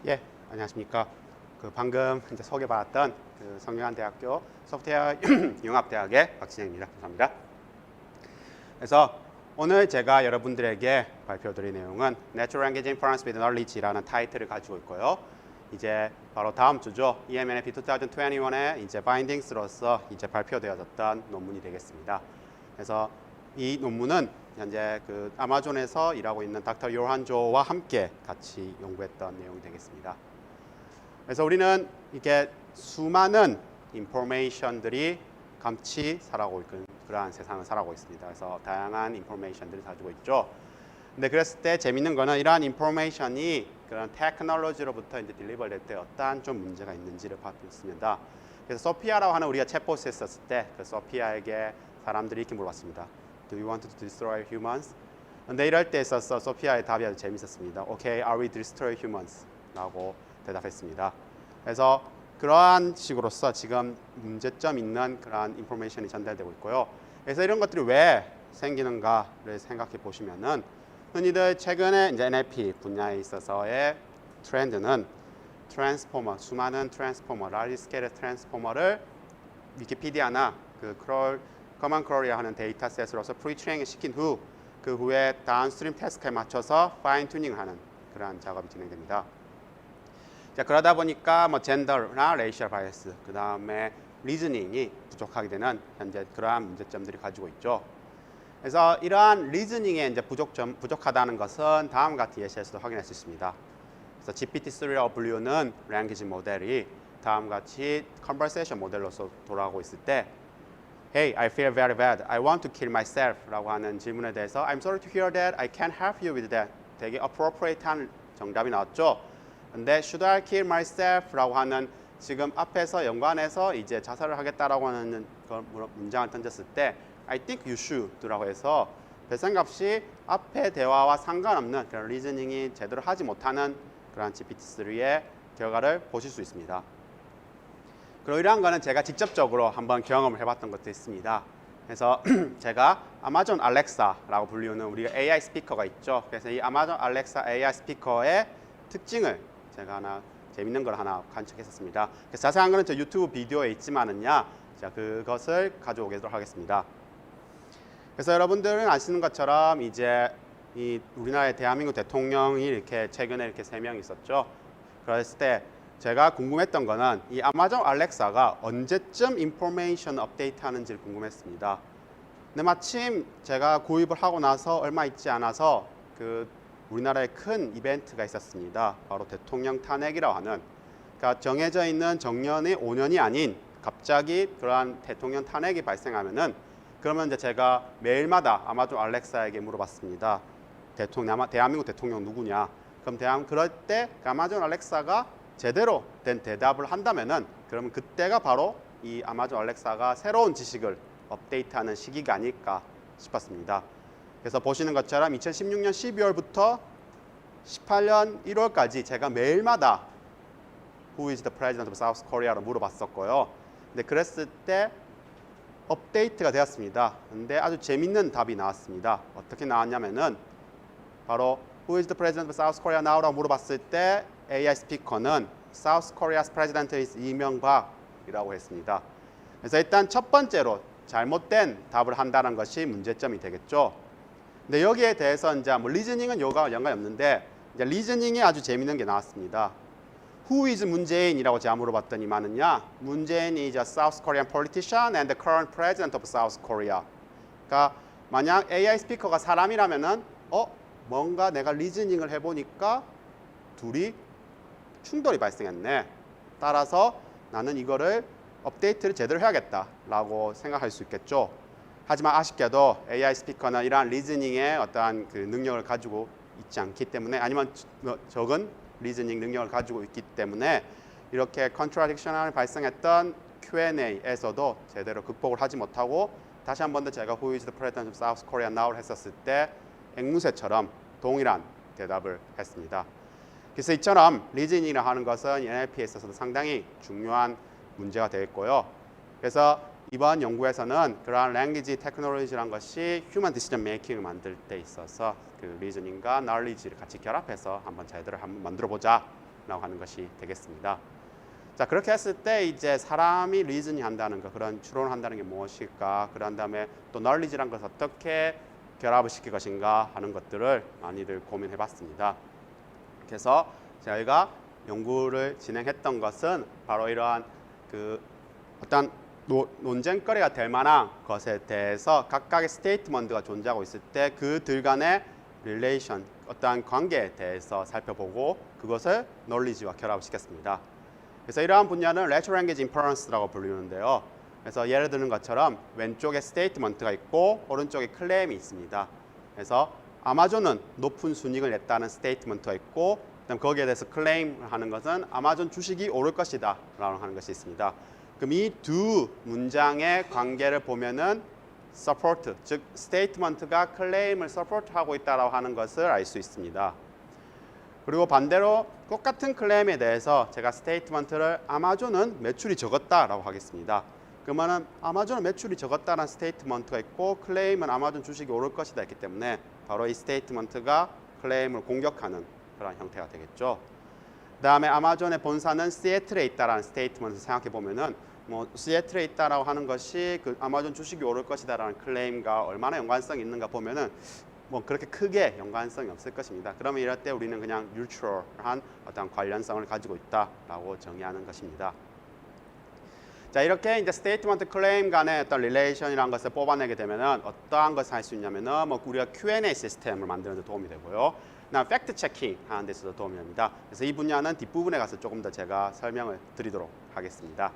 예, 안녕하십니까. 방금 이제 소개받았던 성균관대학교 소프트웨어 융합대학의 박진영입니다. 감사합니다. 그래서 오늘 제가 여러분들에게 발표드릴 내용은 Natural Language Inference with Knowledge라는 타이틀을 가지고 있고요. 이제 바로 다음 주죠. EMNFP 2021의 이제 바인딩스로서 이제 발표되어졌던 논문이 되겠습니다. 그래서 이 논문은 현재 아마존에서 일하고 있는 닥터 요한조와 함께 같이 연구했던 내용이 되겠습니다. 그래서 우리는 이게 수많은 인포메이션들이 같이 살아가고 있는 그러한 세상을 살아가고 있습니다. 그래서 다양한 인포메이션들을 가지고 있죠. 근데 그랬을 때 재밌는 거는 이러한 인포메이션이 그런 테크놀로지로부터 이제 딜리버 될 때 어떠한 좀 문제가 있는지를 봤습니다. 그래서 소피아라고 하는 우리가 챗봇을 썼을 때 그 소피아에게 사람들이 이렇게 물어봤습니다. Do you want to destroy humans? 근데 이럴 때 있어서 소피아의 답이 아주 재밌었습니다. Okay, are we destroy humans? 라고 대답했습니다. 그래서 그러한 식으로서 지금 문제점 있는 그러한 인포메이션이 전달되고 있고요. 그래서 이런 것들이 왜 생기는가를 생각해 보시면은 흔히들 최근에 이제 NLP 분야에 있어서의 트렌드는 트랜스포머, 수많은 트랜스포머, 라지 스케일 트랜스포머를 위키피디아나 커먼 크롤이라 하는 데이터셋으로서 프리트레이닝을 시킨 후 그 후에 다운스트림 태스크에 맞춰서 파인 튜닝을 하는 그러한 작업이 진행됩니다. 자, 그러다 보니까 뭐 젠더나 레이셜 바이어스, 그 다음에 리즈닝이 부족하게 되는 현재 그러한 문제점들이 가지고 있죠. 그래서 이러한 리즈닝에 이제 부족하다는 것은 다음과 같은 예시에서도 확인할 수 있습니다. 그래서 GPT-3라고 불리우는 랭귀지 모델이 다음과 같이 컨버세이션 모델로서 돌아가고 있을 때 Hey, I feel very bad. I want to kill myself 라고 하는 질문에 대해서 I'm sorry to hear that. I can't help you with that. 되게 appropriate한 정답이 나왔죠. 근데 Should I kill myself? 라고 하는 지금 앞에서 연관해서 이제 자살을 하겠다라고 하는 문장을 던졌을 때 I think you should 라고 해서 배상값이 앞에 대화와 상관없는 그런 리즈닝이 제대로 하지 못하는 그런 GPT-3의 결과를 보실 수 있습니다. 그리고 이러한 거는 제가 직접적으로 한번 경험을 해봤던 것도 있습니다. 그래서 제가 아마존 알렉사라고 불리우는 우리가 AI 스피커가 있죠. 그래서 이 아마존 알렉사 AI 스피커의 특징을 제가 하나 재밌는 걸 하나 관측했었습니다. 그래서 자세한 거는 저 유튜브 비디오에 있지만은요, 자 그것을 가져오도록 하겠습니다. 그래서 여러분들은 아시는 것처럼 이제 이 우리나라의 대한민국 대통령이 이렇게 최근에 이렇게 3명 있었죠. 그랬을 때 제가 궁금했던 거는 이 아마존 알렉사가 언제쯤 인포메이션 업데이트 하는지를 궁금했습니다. 근데 마침 제가 구입을 하고 나서 얼마 있지 않아서 우리나라에 큰 이벤트가 있었습니다. 바로 대통령 탄핵이라고 하는, 그러니까 정해져 있는 정년이 5년이 아닌 갑자기 그러한 대통령 탄핵이 발생하면은 그러면 이제 제가 매일마다 아마존 알렉사에게 물어봤습니다. 대한민국 대통령 누구냐? 그럼 그럴 때 아마존 알렉사가 제대로 된 대답을 한다면은 그러면 그때가 바로 이 아마존 알렉사가 새로운 지식을 업데이트하는 시기가 아닐까 싶었습니다. 그래서 보시는 것처럼 2016년 12월부터 18년 1월까지 제가 매일마다 Who is the president of South Korea로 물어봤었고요. 근데 그랬을 때 업데이트가 되었습니다. 근데 아주 재밌는 답이 나왔습니다. 어떻게 나왔냐면은 바로 Who is the president of South Korea now라고 물어봤을 때 AI 스피커는 South Korea's president is 이명박이라고 했습니다. 그래서 일단 첫 번째로 잘못된 답을 한다는 것이 문제점이 되겠죠. 근데 여기에 대해서 이제 뭐 리즈닝은 연관이 없는데 이제 리즈닝이 아주 재밌는 게 나왔습니다. Who is 문재인이라고 제가 물어봤더니만은요, 문재인이 is a South Korean politician and the current president of South Korea. 그러니까 만약 AI 스피커가 사람이라면은 뭔가 내가 리즈닝을 해보니까 둘이 충돌이 발생했네. 따라서 나는 이거를 업데이트를 제대로 해야겠다라고 생각할 수 있겠죠. 하지만 아쉽게도 AI 스피커는 이러한 리즈닝의 어떠한 능력을 가지고 있지 않기 때문에, 아니면 적은 리즈닝 능력을 가지고 있기 때문에 이렇게 컨트라딕션을 발생했던 Q&A에서도 제대로 극복을 하지 못하고 다시 한 번 더 제가 Who is the president of South Korea now를 했었을 때 앵무새처럼 동일한 대답을 했습니다. 그래서 이처럼 리즈닝이라 하는 것은 NLP에 있어서도 상당히 중요한 문제가 되겠고요. 그래서 이번 연구에서는 그러한 랭귀지 테크놀로지라는 것이 휴먼 디시전 메이킹을 만들 때 있어서 리즈닝과 knowledge를 같이 결합해서 한번 제대로 만들어 보자 라고 하는 것이 되겠습니다. 자, 그렇게 했을 때 이제 사람이 리즈닝 한다는 거, 그런 추론을 한다는 게 무엇일까? 그런 다음에 또 knowledge란 것을 어떻게 결합을 시킬 것인가 하는 것들을 많이들 고민해 봤습니다. 그래서 저희가 연구를 진행했던 것은 바로 이러한 그 어떤 논쟁거리가 될 만한 것에 대해서 각각의 스테이트먼트가 존재하고 있을 때 그들 간의 릴레이션, 어떠한 관계에 대해서 살펴보고 그것을 knowledge와 결합을 시켰습니다. 그래서 이러한 분야는 Natural Language Inference라고 불리는데요. 그래서 예를 드는 것처럼 왼쪽에 스테이트먼트가 있고 오른쪽에 클레임이 있습니다. 그래서 아마존은 높은 순이익을 냈다는 스테이트먼트가 있고 그다음 거기에 대해서 클레임을 하는 것은 아마존 주식이 오를 것이다 라고 하는 것이 있습니다. 그럼 이 두 문장의 관계를 보면은 support, 즉 스테이트먼트가 클레임을 support하고 있다라고 하는 것을 알 수 있습니다. 그리고 반대로 똑같은 클레임에 대해서 제가 스테이트먼트를 아마존은 매출이 적었다라고 하겠습니다. 그러면은 아마존은 매출이 적었다는 스테이트먼트가 있고 클레임은 아마존 주식이 오를 것이다 했기 때문에 바로 이 스테이트먼트가 클레임을 공격하는 그런 형태가 되겠죠. 그다음에 아마존의 본사는 시애틀에 있다라는 스테이트먼트를 생각해 보면은 뭐 시애틀에 있다라고 하는 것이 그 아마존 주식이 오를 것이다라는 클레임과 얼마나 연관성이 있는가 보면은 뭐 그렇게 크게 연관성이 없을 것입니다. 그러면 이럴 때 우리는 그냥 뉴트럴한 어떤 관련성을 가지고 있다라고 정의하는 것입니다. 자, 이렇게 이제 스테이트먼트 클레임 간의 어떤 릴레이션이라는 것을 뽑아내게 되면은 어떠한 것을 할 수 있냐면은 뭐 우리가 Q&A 시스템을 만드는 데 도움이 되고요. 그다음 팩트 체킹 하는 데서도 도움이 됩니다. 그래서 이 분야는 뒷부분에 가서 조금 더 제가 설명을 드리도록 하겠습니다.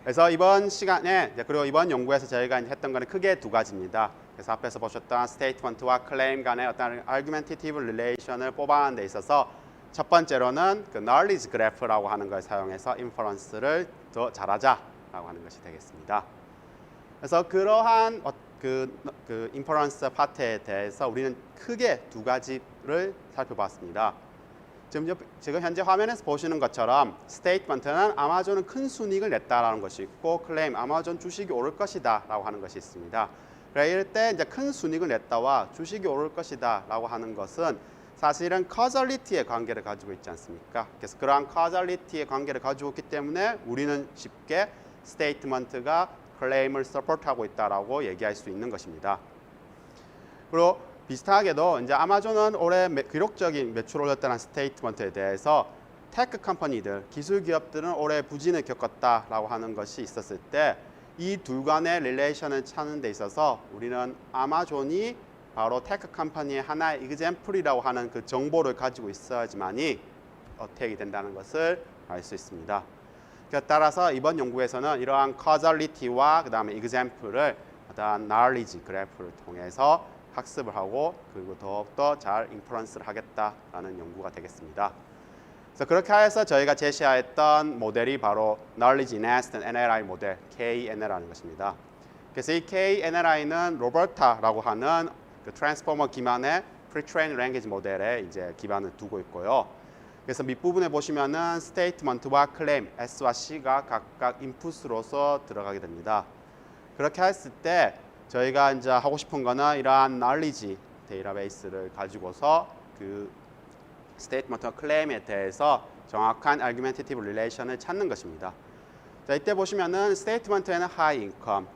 그래서 이번 시간에 그리고 이번 연구에서 저희가 했던 거는 크게 두 가지입니다. 그래서 앞에서 보셨던 스테이트먼트와 클레임 간의 어떤 argumentative relation을 뽑아내는 데 있어서 첫 번째로는 그 knowledge graph라고 하는 걸 사용해서 인퍼런스를 더 잘하자라고 하는 것이 되겠습니다. 그래서 그러한 그 인퍼런스 파트에 대해서 우리는 크게 두 가지를 살펴봤습니다. 지금 현재 화면에서 보시는 것처럼 스테이트먼트는 아마존은 큰 순이익을 냈다라는 것이 있고 클레임 아마존 주식이 오를 것이다라고 하는 것이 있습니다. 그래 이럴 때 이제 큰 순이익을 냈다와 주식이 오를 것이다라고 하는 것은 사실은 카저리티의 관계를 가지고 있지 않습니까? 그래서 그러한 카저리티의 관계를 가지고 있기 때문에 우리는 쉽게 스테이트먼트가 클레임을 서포트하고 있다라고 얘기할 수 있는 것입니다. 그리고 비슷하게도 이제 아마존은 올해 기록적인 매출 올렸다는 스테이트먼트에 대해서 테크 컴퍼니들, 기술 기업들은 올해 부진을 겪었다라고 하는 것이 있었을 때 이 둘 간의 릴레이션을 찾는 데 있어서 우리는 아마존이 바로 테크 컴퍼니의 하나의 example이라고 하는 그 정보를 가지고 있어야지만이 어택이 된다는 것을 알 수 있습니다. 따라서 이번 연구에서는 이러한 causality와 그 다음에 example을 어떤 knowledge 그래프를 통해서 학습을 하고 그리고 더욱더 잘 인퍼런스를 하겠다라는 연구가 되겠습니다. 그래서 그렇게 해서 저희가 제시했던 모델이 바로 Knowledge Enhanced NLI 모델 KNL이라는 것입니다. 그래서 이 KNLI는 로버타라고 하는 그 트랜스포머 기반의 Pre-trained Language 모델에 이제 기반을 두고 있고요. 그래서 밑부분에 보시면은 스테이트먼트와 클레임 S와 C가 각각 인풋으로서 들어가게 됩니다. 그렇게 했을 때 저희가 이제 하고 싶은 거는 이러한 knowledge 데이터베이스를 가지고서 그 스테이트먼트와 클레임에 대해서 정확한 argumentative relation을 찾는 것입니다. 자, 이때 보시면은 스테이트먼트에는 high income,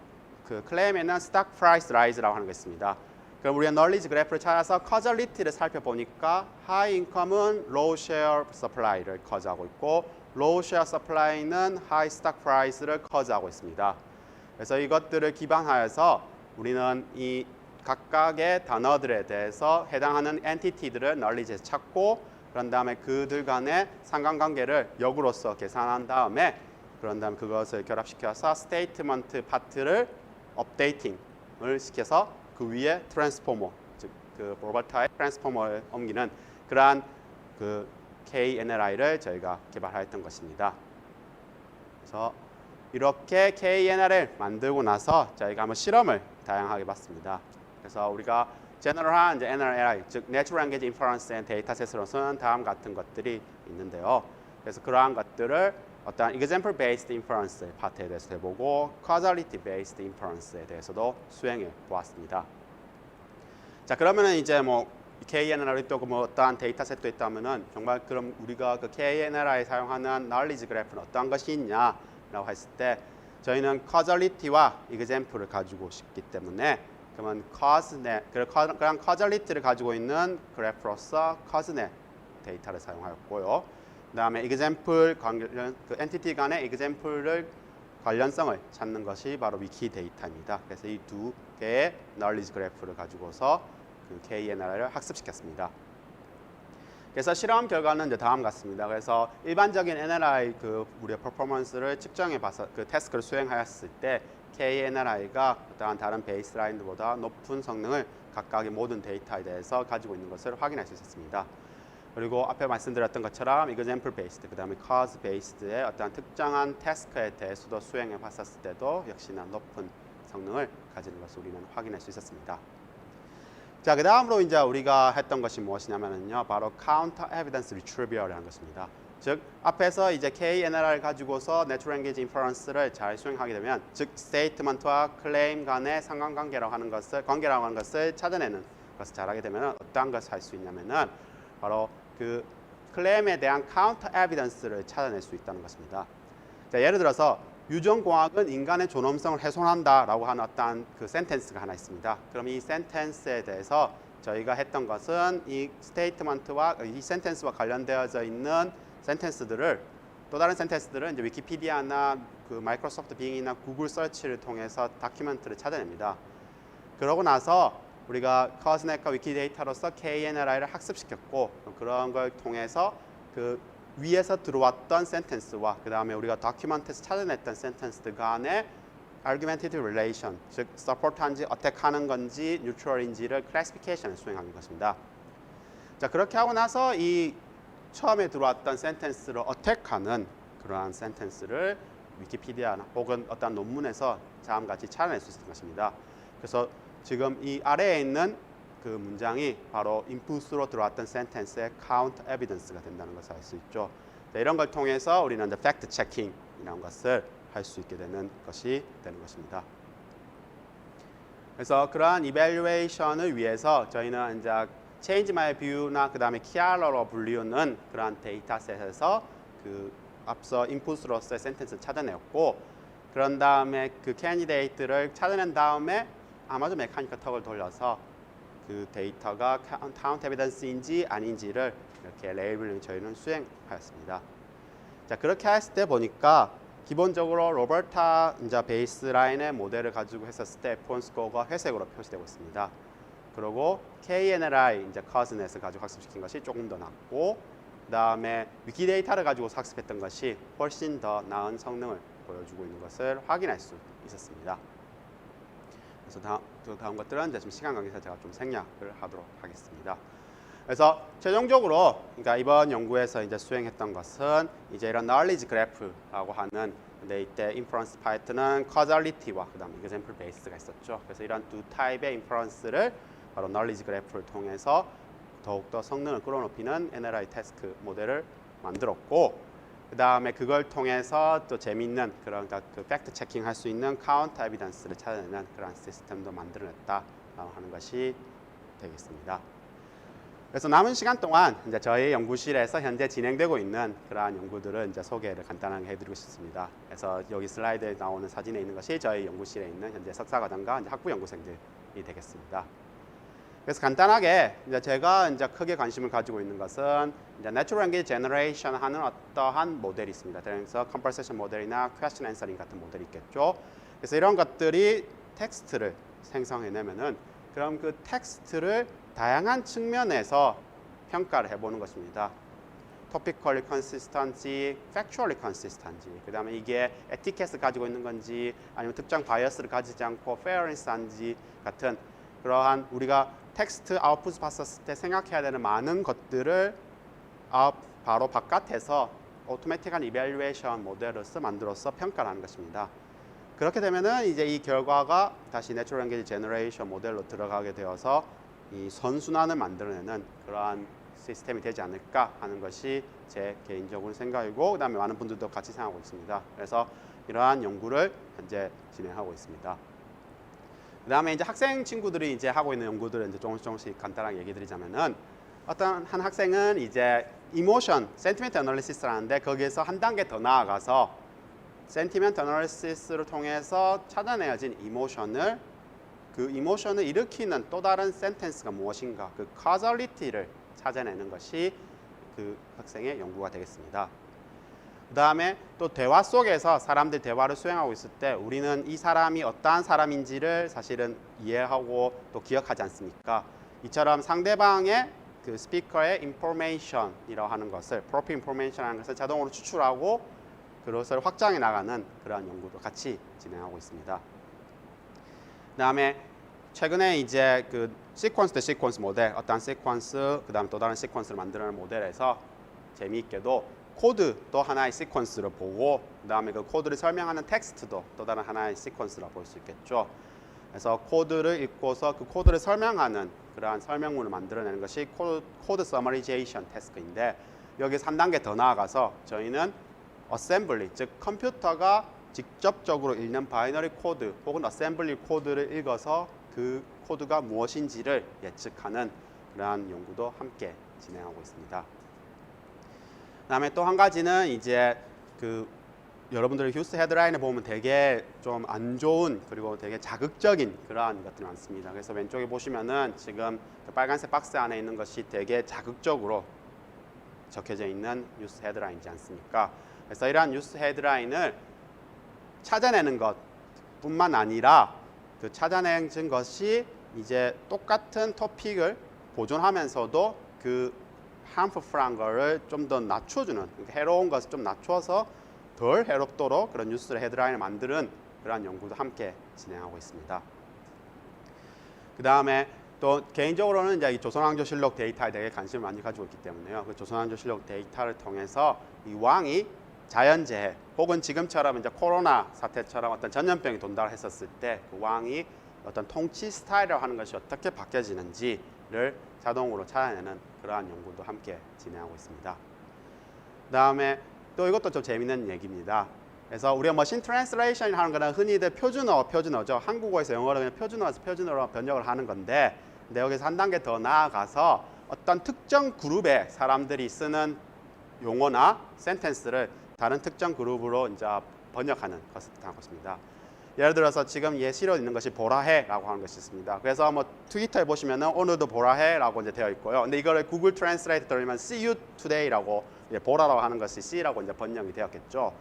그 클레임에는 stock price rise라고 하는 게 있습니다. 그럼 우리가 knowledge 그래프를 찾아서 causality를 살펴보니까 high income은 low share supply를 커즈하고 있고 low share supply는 high stock price를 커즈하고 있습니다. 그래서 이것들을 기반하여서 우리는 이 각각의 단어들에 대해서 해당하는 엔티티들을 knowledge에서 찾고 그런 다음에 그들 간의 상관관계를 역으로서 계산한 다음에 그런 다음에 그것을 결합시켜서 스테이트먼트 파트를 업데이팅을 시켜서 그 위에 트랜스포머, 즉 그 로버타의 트랜스포머를 옮기는 그러한 그 KNLI를 저희가 개발하였던 것입니다. 그래서 이렇게 KNL을 만들고 나서 저희가 한번 실험을 다양하게 봤습니다. 그래서 우리가 제너럴한 이제 NLI, 즉 Natural Language Inference and 데이터셋으로서는 다음 같은 것들이 있는데요. 그래서 그러한 것들을 어떤 Example Based Inference 파트에 대해서 해보고 Causality Based Inference에 대해서도 수행해 보았습니다. 자, 그러면은 이제 뭐 KNR이 또 뭐 어떠한 데이터셋도 있다면은 정말 그럼 우리가 그 KNR에 사용하는 knowledge graph는 어떠한 것이 있냐라고 했을 때 저희는 causality와 example을 가지고 싶기 때문에 그러면 causenet 그런 causality를 가지고 있는 그래프로서 causenet 데이터를 사용하였고요. 그다음에 example 관련 그 엔티티 간의 example를 관련성을 찾는 것이 바로 위키데이터입니다. 그래서 이 두 개의 knowledge graph를 가지고서 그 KNR을 학습시켰습니다. 그래서 실험 결과는 이제 다음 같습니다. 그래서 일반적인 NRI 그 우리의 퍼포먼스를 측정해 봐서 그 태스크를 수행하였을 때 KNRI가 어떠한 다른 베이스라인보다 높은 성능을 각각의 모든 데이터에 대해서 가지고 있는 것을 확인할 수 있었습니다. 그리고 앞에 말씀드렸던 것처럼 example based, 그 다음에 cause based의 어떠한 특정한 태스크에 대해서도 수행해 봤었을 때도 역시나 높은 성능을 가지는 것을 우리는 확인할 수 있었습니다. 자, 그 다음으로 이제 우리가 했던 것이 무엇이냐면요, 바로 counter evidence retrieval이라는 것입니다. 즉, 앞에서 이제 KNR을 가지고서 natural language inference를 잘 수행하게 되면, 즉, statement와 claim 간의 상관관계라고 하는 것을 찾아내는 것을 잘하게 되면 어떠한 것을 할 수 있냐면은 바로 그 claim에 대한 counter evidence를 찾아낼 수 있다는 것입니다. 자, 예를 들어서 유전공학은 인간의 존엄성을 훼손한다라고 하는 어떤 그 센텐스가 하나 있습니다. 그럼 이 센텐스에 대해서 저희가 했던 것은 이 스테이트먼트와 이 센텐스와 관련되어져 있는 센텐스들을 또 다른 센텐스들은 이제 위키피디아나 그 마이크로소프트 빙이나 구글 서치를 통해서 다큐멘트를 찾아냅니다. 그러고 나서 우리가 커즈넷과 위키데이터로서 KNRI를 학습시켰고 그런 걸 통해서 그 위에서 들어왔던 센텐스와 그 다음에 우리가 다큐멘트에서 찾아냈던 센텐스 간의 argumentative relation, 즉 서포트한지 어택하는 건지 뉴트럴인지를 클래시피케이션을 수행하는 것입니다. 자, 그렇게 하고 나서 이 처음에 들어왔던 센텐스를 어택하는 그러한 센텐스를 위키피디아나 혹은 어떤 논문에서 다음같이 찾아낼 수 있는 것입니다. 그래서 지금 이 아래에 있는 그 문장이 바로 인풋으로 들어왔던 센텐스의 count evidence가 된다는 것을 알 수 있죠. 네, 이런 걸 통해서 우리는 이제 fact checking이라는 것을 할 수 있게 되는 것입니다. 그래서 그러한 evaluation을 위해서 저희는 이제 change my view나 그 다음에 키알러로 불리우는 그러한 데이터셋에서 그 앞서 인풋으로서의 센텐스를 찾아내었고 그런 다음에 그 candidate를 찾아낸 다음에 아마존 메카니컬 턱을 돌려서 그 데이터가 count evidence인지 아닌지를 이렇게 레이블링 저희는 수행하였습니다. 자, 그렇게 했을 때 보니까 기본적으로 로버타 이제 베이스라인의 모델을 가지고 했었을 때 F1 스코어가 회색으로 표시되고 있습니다. 그리고 KNRI 이제 커즈넷을 가지고 학습시킨 것이 조금 더 낮고 그다음에 위키데이터를 가지고 학습했던 것이 훨씬 더 나은 성능을 보여주고 있는 것을 확인할 수 있었습니다. 그래서 다음 것들은 이제 좀 시간 관계에서 제가 좀 생략을 하도록 하겠습니다. 그래서 최종적으로 그러니까 이번 연구에서 이제 수행했던 것은 이제 이런 knowledge graph라고 하는 근데 이때 inference 파이트는 causality와 그다음에 example based가 있었죠. 그래서 이런 두 타입의 inference를 바로 knowledge graph를 통해서 더욱더 성능을 끌어높이는 NLI 태스크 모델을 만들었고 그 다음에 그걸 통해서 또 재미있는 그런 그 팩트 체킹 할 수 있는 카운트 에비던스를 찾아내는 그런 시스템도 만들어냈다라고 하는 것이 되겠습니다. 그래서 남은 시간 동안 이제 저희 연구실에서 현재 진행되고 있는 그러한 연구들을 이제 소개를 간단하게 해드리고 싶습니다. 그래서 여기 슬라이드에 나오는 사진에 있는 것이 저희 연구실에 있는 현재 석사과정과 이제 학부 연구생들이 되겠습니다. 그래서 간단하게 이제 제가 이제 크게 관심을 가지고 있는 것은 이제 Natural Language Generation 하는 어떠한 모델이 있습니다. 그래서 Conversation 모델이나 Question Answering 같은 모델이 있겠죠. 그래서 이런 것들이 텍스트를 생성해내면은 그럼 그 텍스트를 다양한 측면에서 평가를 해보는 것입니다. Topically consistency, factually consistency. 그 다음에 이게 에티켓을 가지고 있는 건지 아니면 특정 바이어스를 가지지 않고 fairness한지 같은 그러한 우리가 텍스트 아웃풋 봤었을 때 생각해야 되는 많은 것들을 바로 바깥에서 오토매틱한 이밸류에이션 모델로서 만들어서 평가를 하는 것입니다. 그렇게 되면은 이제 이 결과가 다시 내추럴 랭귀지 제너레이션 모델로 들어가게 되어서 이 선순환을 만들어내는 그러한 시스템이 되지 않을까 하는 것이 제 개인적인 생각이고 그다음에 많은 분들도 같이 생각하고 있습니다. 그래서 이러한 연구를 현재 진행하고 있습니다. 그다음에 이제 학생 친구들이 이제 하고 있는 연구들을 이제 조금씩 간단하게 얘기 드리자면은 어떤 한 학생은 이제 이모션, 센티멘트 애널리시스라는데 거기에서 한 단계 더 나아가서 센티멘트 애널리시스를 통해서 찾아내어진 이모션을 그 이모션을 일으키는 또 다른 센텐스가 무엇인가 그 카저리티를 찾아내는 것이 그 학생의 연구가 되겠습니다. 그 다음에 또 대화 속에서 사람들 대화를 수행하고 있을 때 우리는 이 사람이 어떠한 사람인지를 사실은 이해하고 또 기억하지 않습니까? 이처럼 상대방의 그 스피커의 information이라고 하는 것을 프로필 information이라는 것을 자동으로 추출하고 그것을 확장해 나가는 그러한 연구도 같이 진행하고 있습니다. 그 다음에 최근에 이제 그 시퀀스 대 시퀀스 모델, 어떤 시퀀스, 그 다음에 또 다른 시퀀스를 만드는 모델에서 재미있게도 코드도 하나의 시퀀스를 보고 그 다음에 그 코드를 설명하는 텍스트도 또 다른 하나의 시퀀스라 볼 수 있겠죠. 그래서 코드를 읽고서 그 코드를 설명하는 그러한 설명문을 만들어내는 것이 코드 서머리제이션 태스크인데 여기서 한 단계 더 나아가서 저희는 어셈블리, 즉 컴퓨터가 직접적으로 읽는 바이너리 코드 혹은 어셈블리 코드를 읽어서 그 코드가 무엇인지를 예측하는 그러한 연구도 함께 진행하고 있습니다. 그다음에 또 한 가지는 이제 그 여러분들이 뉴스 헤드라인에 보면 되게 좀 안 좋은 그리고 되게 자극적인 그러한 것들이 많습니다. 그래서 왼쪽에 보시면은 지금 그 빨간색 박스 안에 있는 것이 되게 자극적으로 적혀져 있는 뉴스 헤드라인이지 않습니까? 그래서 이러한 뉴스 헤드라인을 찾아내는 것뿐만 아니라 그 찾아낸 것이 이제 똑같은 토픽을 보존하면서도 그 harmful한 거를 좀 더 낮춰주는, 그러니까 해로운 것을 좀 낮춰서 덜 해롭도록 그런 뉴스 헤드라인을 만드는 그러한 연구도 함께 진행하고 있습니다. 그 다음에 또 개인적으로는 이제 이 조선왕조실록 데이터에 되게 관심을 많이 가지고 있기 때문에요. 그 조선왕조실록 데이터를 통해서 이 왕이 자연재해 혹은 지금처럼 이제 코로나 사태처럼 어떤 전염병이 돈달했었을 때 그 왕이 어떤 통치 스타일이라고 하는 것이 어떻게 바뀌어지는지를 자동으로 찾아내는 그러한 연구도 함께 진행하고 있습니다. 그 다음에 또 이것도 좀 재밌는 얘기입니다. 그래서 우리가 머신 트랜슬레이션 하는 거는 흔히들 표준어죠. 한국어에서 영어로 그냥 표준어로 번역을 하는 건데 근데 여기서 한 단계 더 나아가서 어떤 특정 그룹의 사람들이 쓰는 용어나 센텐스를 다른 특정 그룹으로 이제 번역하는 것입니다. 예를 들어서 지금 예시로 있는 것이 보라해라고 하는 것이 있습니다. 그래서 뭐 트위터에 보시면은 오늘도 보라해라고 이제 되어 있고요. 근데 이거를 구글 트랜스레이트 돌리면 see you today라고 보라라고 하는 것이 see라고 이제 번역이 되었겠죠.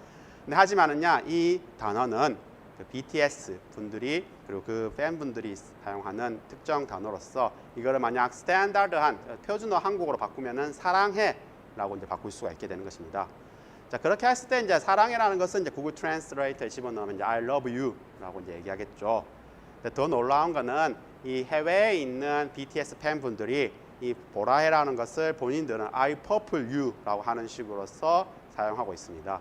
근데 하지만은야 이 단어는 그 BTS 분들이 그리고 그 팬분들이 사용하는 특정 단어로서 이거를 만약 스탠다드한 표준어 한국어로 바꾸면은 사랑해라고 이제 바꿀 수가 있게 되는 것입니다. 자 그렇게 했을 때 이제 사랑해라는 것은 이제 구글 트랜스레이터에 집어넣으면 이제 I love you라고 이제 얘기하겠죠. 근데 더 놀라운 거는 이 해외에 있는 BTS 팬분들이 이 보라해라는 것을 본인들은 I purple you라고 하는 식으로서 사용하고 있습니다.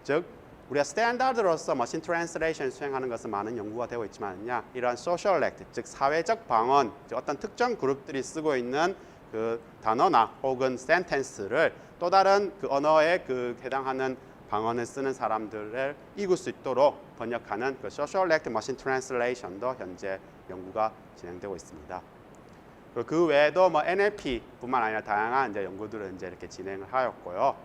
즉 우리가 스탠다드로서 머신 트랜스레이션 수행하는 것은 많은 연구가 되고 있지만요, 이러한 소셜 액트, 즉 사회적 방언, 즉 어떤 특정 그룹들이 쓰고 있는 그 단어나 혹은 센텐스를 또 다른 그 언어에 그 해당하는 방언을 쓰는 사람들을 읽을 수 있도록 번역하는 그 소셜 액트 머신 트랜슬레이션도 현재 연구가 진행되고 있습니다. 그리고 그 외에도 뭐 NLP뿐만 아니라 다양한 이제 연구들을 이제 이렇게 진행을 하였고요.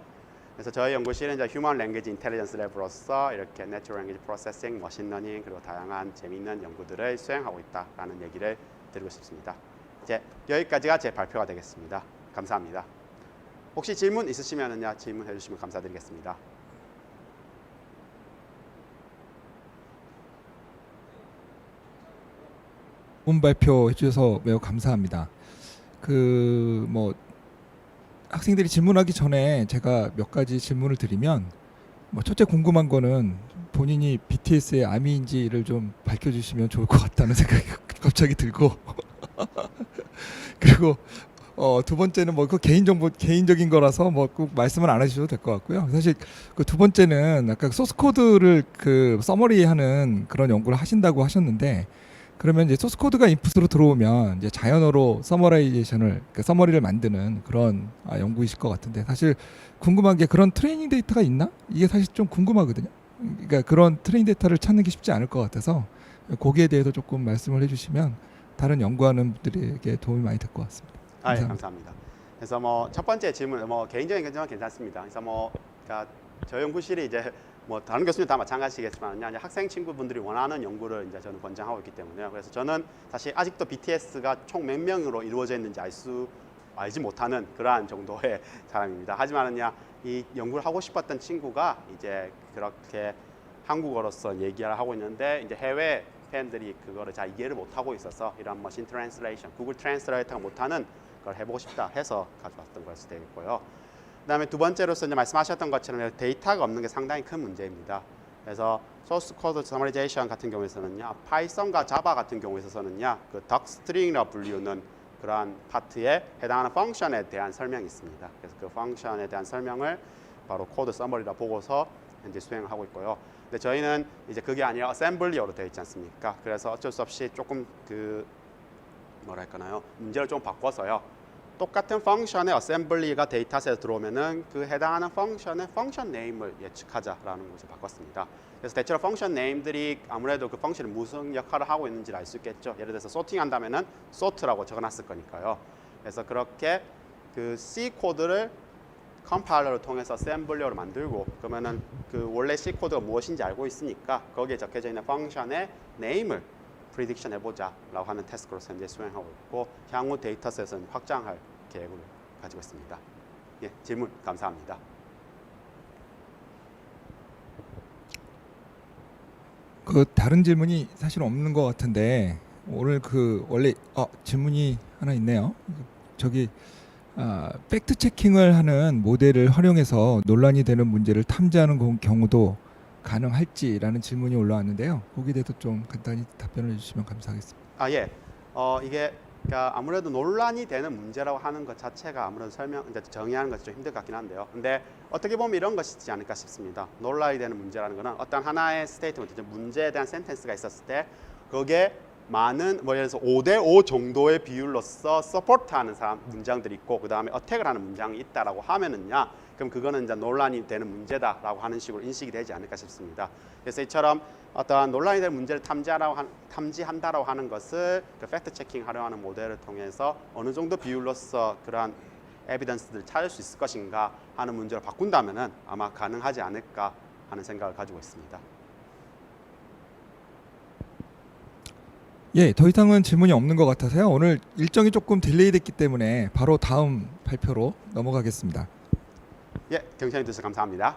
그래서 저희 연구실은 이제 휴먼 랭귀지 인텔리전스 랩으로서 이렇게 내추럴 랭귀지 프로세싱, 머신 러닝 그리고 다양한 재미있는 연구들을 수행하고 있다라는 얘기를 드리고 싶습니다. 이제 여기까지가 제 발표가 되겠습니다. 감사합니다. 혹시 질문 있으시면은요 질문해 주시면 감사드리겠습니다. 좋은 발표해 주셔서 매우 감사합니다. 그 뭐 학생들이 질문하기 전에 제가 몇 가지 질문을 드리면 뭐 첫째 궁금한 거는 본인이 BTS의 아미인지를 좀 밝혀주시면 좋을 것 같다는 생각이 갑자기 들고 그리고 두 번째는 뭐 그 개인적인 거라서 뭐 꼭 말씀을 안 해주셔도 될 것 같고요. 사실 그 두 번째는 아까 소스 코드를 그 서머리하는 그런 연구를 하신다고 하셨는데 그러면 이제 소스 코드가 인풋으로 들어오면 이제 자연어로 서머라이제이션을 서머리를 만드는 그런 연구이실 것 같은데 사실 궁금한 게 그런 트레이닝 데이터가 있나? 이게 사실 좀 궁금하거든요. 그러니까 그런 트레이닝 데이터를 찾는 게 쉽지 않을 것 같아서 거기에 대해서 조금 말씀을 해주시면 다른 연구하는 분들에게 도움이 많이 될 것 같습니다. 아, 예, 감사합니다. 감사합니다. 그래서 뭐 첫 번째 질문, 뭐 개인적인 견적은 괜찮습니다. 그래서 뭐 그러니까 저희 연구실이 이제 뭐 다른 교수님 다 마찬가지겠지만 이제 학생 친구분들이 원하는 연구를 이제 저는 권장하고 있기 때문에요. 그래서 저는 사실 아직도 BTS가 총 몇 명으로 이루어져 있는지 알지 못하는 그러한 정도의 사람입니다. 하지만은야 이 연구를 하고 싶었던 친구가 이제 그렇게 한국어로서 얘기를 하고 있는데 이제 해외 팬들이 그거를 잘 이해를 못하고 있어서 이런 머신 트랜슬레이션, 구글 트랜스레이터가 못하는 걸 해보고 싶다 해서 가져왔던 걸 수도 되겠고요. 그다음에 두 번째로서 이제 말씀하셨던 것처럼 데이터가 없는 게 상당히 큰 문제입니다. 그래서 소스 코드 서머리제이션 같은 경우에서는요, 파이썬과 자바 같은 경우에 있어서는요, 그 덕스트링이라고 불리우는 그러한 파트에 해당하는 펑션에 대한 설명이 있습니다. 그래서 그 펑션에 대한 설명을 바로 코드 서머리라 보고서 현재 수행을 하고 있고요. 근데 저희는 이제 그게 아니라 어셈블리어로 되어 있지 않습니까? 그래서 어쩔 수 없이 조금 그 뭐랄까요, 문제를 좀 바꿔서요. 똑같은 펑션의 어셈블리가 데이터셋에 들어오면은 그 해당하는 펑션의 펑션 네임을 예측하자라는 것을 바꿨습니다. 그래서 대체로 펑션 네임들이 아무래도 그 펑션이 무슨 역할을 하고 있는지를 알 수 있겠죠. 예를 들어서 소팅한다면은 sort라고 적어놨을 거니까요. 그래서 그렇게 그 C 코드를 컴파일러를 통해서 어셈블리어로 만들고 그러면은 그 원래 C 코드가 무엇인지 알고 있으니까 거기에 적혀져 있는 펑션의 네임을 프리딕션 해보자라고 하는 태스크로서 현재 수행하고 있고 향후 데이터셋은 확장할 계획을 가지고 있습니다. 예, 질문 감사합니다. 그 다른 질문이 사실 없는 것 같은데 오늘 그 원래 질문이 하나 있네요. 저기 팩트 체킹을 하는 모델을 활용해서 논란이 되는 문제를 탐지하는 경우도 가능할지라는 질문이 올라왔는데요. 거기에 대해서 좀 간단히 답변을 해주시면 감사하겠습니다. 아 예, 이게 그러니까 아무래도 논란이 되는 문제라고 하는 것 자체가 아무래도 이제 정의하는 것이 좀 힘들 것 같긴 한데요. 근데 어떻게 보면 이런 것이지 않을까 싶습니다. 논란이 되는 문제라는 것은 어떤 하나의 스테이트먼트, 문제에 대한 센텐스가 있었을 때 거기에 많은 뭐 예를 들어서 5대5 정도의 비율로서 서포트하는 문장들이 있고 그 다음에 어택을 하는 문장이 있다라고 하면은요, 그럼 그거는 이제 논란이 되는 문제다라고 하는 식으로 인식이 되지 않을까 싶습니다. 그래서 이처럼 어떠한 논란이 되는 문제를 탐지한다라고 하는 것을 그 팩트 체킹 활용하는 모델을 통해서 어느 정도 비율로서 그러한 에비던스들을 찾을 수 있을 것인가 하는 문제로 바꾼다면은 아마 가능하지 않을까 하는 생각을 가지고 있습니다. 예, 더 이상은 질문이 없는 것 같아서요. 오늘 일정이 조금 딜레이 됐기 때문에 바로 다음 발표로 넘어가겠습니다. 예, 경청해 주셔서 감사합니다.